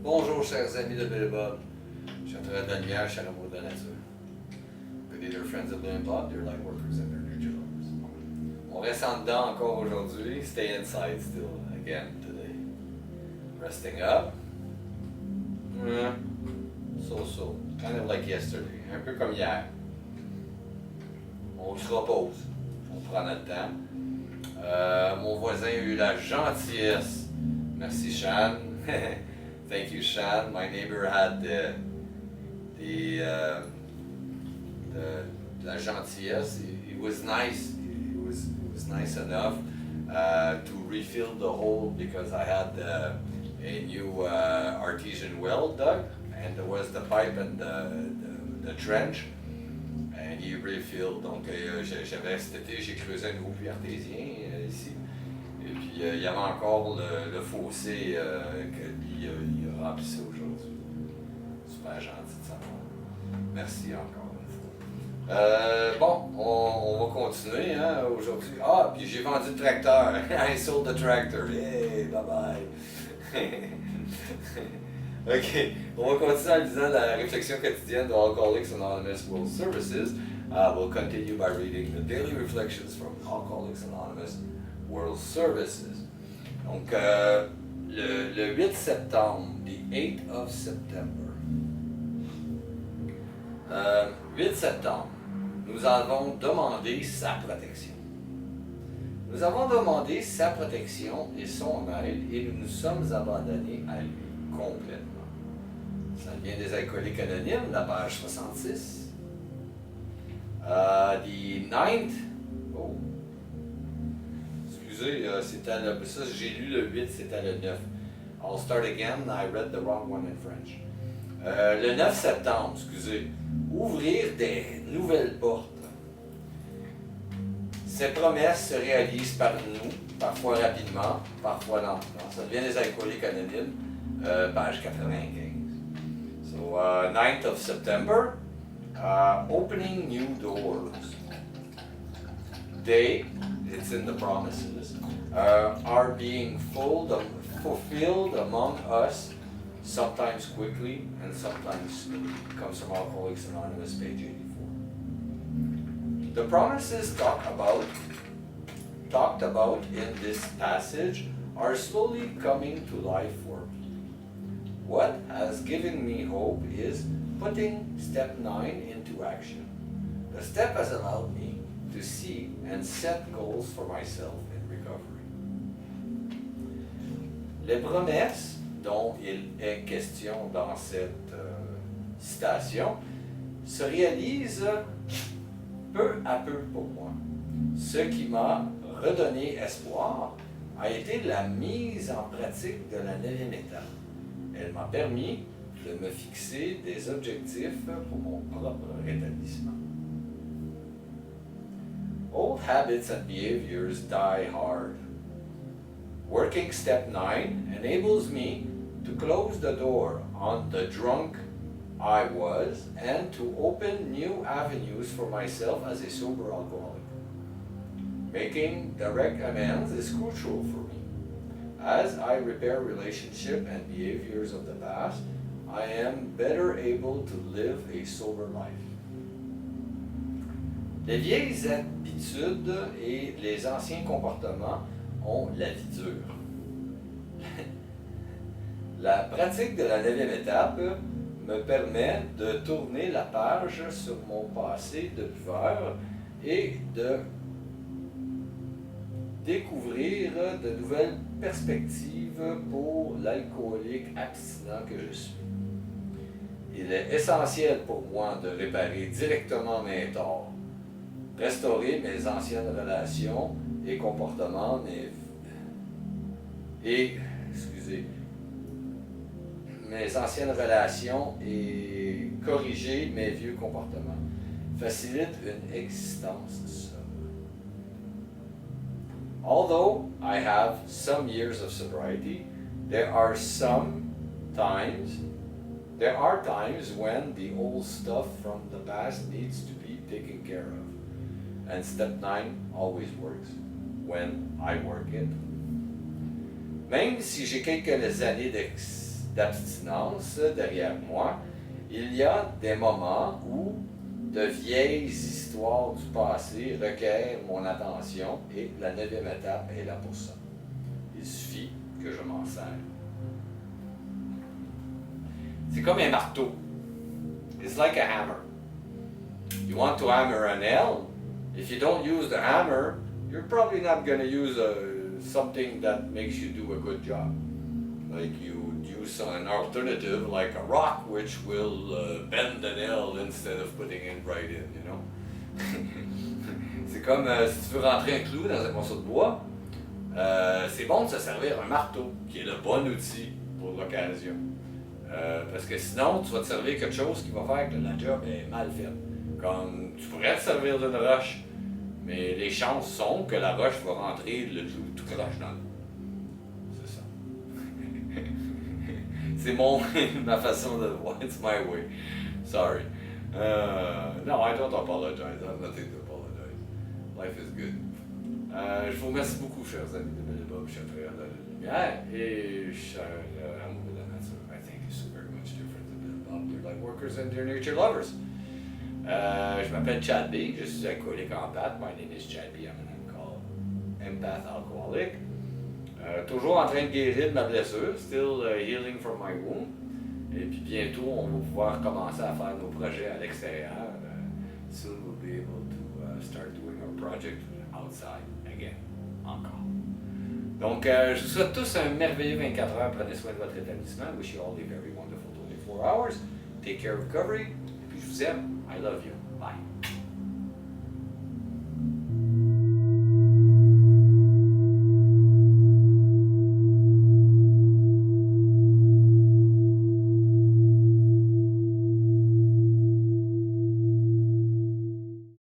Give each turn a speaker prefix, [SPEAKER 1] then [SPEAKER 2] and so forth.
[SPEAKER 1] Bonjour chers amis de Bob. Chers de Lumière, chers amours de la nature. Good day, dear friends of Living Blood, dear light workers and dear nature lovers. On reste en dedans encore aujourd'hui. Stay inside still again today. Resting up. So. Kind of like yesterday. Un peu comme hier. On se repose. On prend notre temps. Mon voisin a eu la gentillesse. Merci Shan. Thank you Shan. My neighbor had la gentillesse. It was nice. It was nice enough to refill the hole because I had a new artesian well dug, and there was the pipe and the trench. And he refilled. Donc j'avais cet été, j'ai creusé un nouveau puits artésien ici. Et puis il y avait encore le fossé que lui il a remplissé aujourd'hui. Super gentil de sa part. Merci encore une fois. Bon, on va continuer hein, aujourd'hui. Ah, puis j'ai vendu le tracteur. I sold the tractor. Hey, bye bye. Ok, on va continuer en lisant la réflexion quotidienne de Alcooliques Anonymous World Services. We'll continue by reading the daily reflections from Alcooliques Anonymous World Services. Donc, le 8 septembre, the 8th of September. 8 septembre, nous avons demandé sa protection. Nous avons demandé sa protection et son aide et nous nous sommes abandonnés à lui complètement. Ça vient des Alcooliques Anonymes, la page 66. The 9th, oh, excusez, c'était ça j'ai lu le 8, c'était le 9. I'll start again, I read the wrong one in French. Le 9 septembre, excusez, ouvrir des nouvelles portes. Ces promesses se réalisent par nous, parfois rapidement, parfois lentement. Ça vient des Alcooliques Anonymes, page 95. So, 9th of September, opening new doors. They, it's in the promises, are being fulfilled among us, sometimes quickly and sometimes slowly. It comes from Alcoholics Anonymous, page 84. The promises talked about in this passage are slowly coming to life for me. What has given me hope is putting step 9 into action. The step has allowed me to see and set goals for myself in recovery. Les promesses dont il est question dans cette citation se réalisent peu à peu pour moi. Ce qui m'a redonné espoir a été la mise en pratique de la 9e étape. Elle m'a permis de me fixer des objectifs pour mon propre rétablissement. Old habits and behaviors die hard. Working step 9 enables me to close the door on the drunk I was and to open new avenues for myself as a sober alcoholic. Making direct amends is crucial for me. As I repair relationship and behaviors of the past, I am better able to live a sober life. Les vieilles habitudes et les anciens comportements ont la vie dure. La pratique de la 9e étape me permet de tourner la page sur mon passé de buveur et de découvrir de nouvelles perspectives pour l'alcoolique abstinent que je suis. Il est essentiel pour moi de réparer directement mes torts, restaurer mes anciennes relations et comportements, mes anciennes relations et corriger mes vieux comportements. Facilite une existence sobre. Although I have some years of sobriety, there are times when the old stuff from the past needs to be taken care of. And step 9 always works when I work it. Même si j'ai quelques années d'abstinence derrière moi, il y a des moments où de vieilles histoires du passé requièrent mon attention et la 9e étape est là pour ça. Il suffit que je m'en sers. C'est comme un marteau. It's like a hammer. You want to hammer a nail. If you don't use the hammer, you're probably not going to use something that makes you do a good job. Like you use an alternative like a rock which will bend the nail instead of putting it right in, you know. C'est comme si tu veux rentrer un clou dans un morceau de bois, c'est bon de se servir un marteau qui est le bon outil pour l'occasion. Parce que sinon, tu vas te servir quelque chose qui va faire que la job est mal faite. Comme tu pourrais te servir d'une roche, mais les chances sont que la roche va rentrer le clou tout croche dans le. C'est ça. C'est ma façon de le voir. It's my way. Sorry. No, I don't apologize. I have nothing to apologize. Life is good. Je vous remercie beaucoup, chers amis de Bob, chers frères de la Lumière et chers amours de la nature. I thank you so very much, dear friends of Bob, dear light workers and dear nature lovers. Je m'appelle Chad B. Je suis alcoolique empath. My name is Chad B. I'm an empath alcoholic. Toujours en train de guérir de ma blessure. Still healing from my wound. Et puis bientôt, on va pouvoir commencer à faire nos projets à l'extérieur. Soon we'll be able to start doing our project outside again. Encore. Donc, je vous souhaite tous un merveilleux 24 heures. Prenez soin de votre rétablissement. Wish you all a very wonderful 24 hours. Take care of recovery. Et puis, je vous aime. I love you. Bye.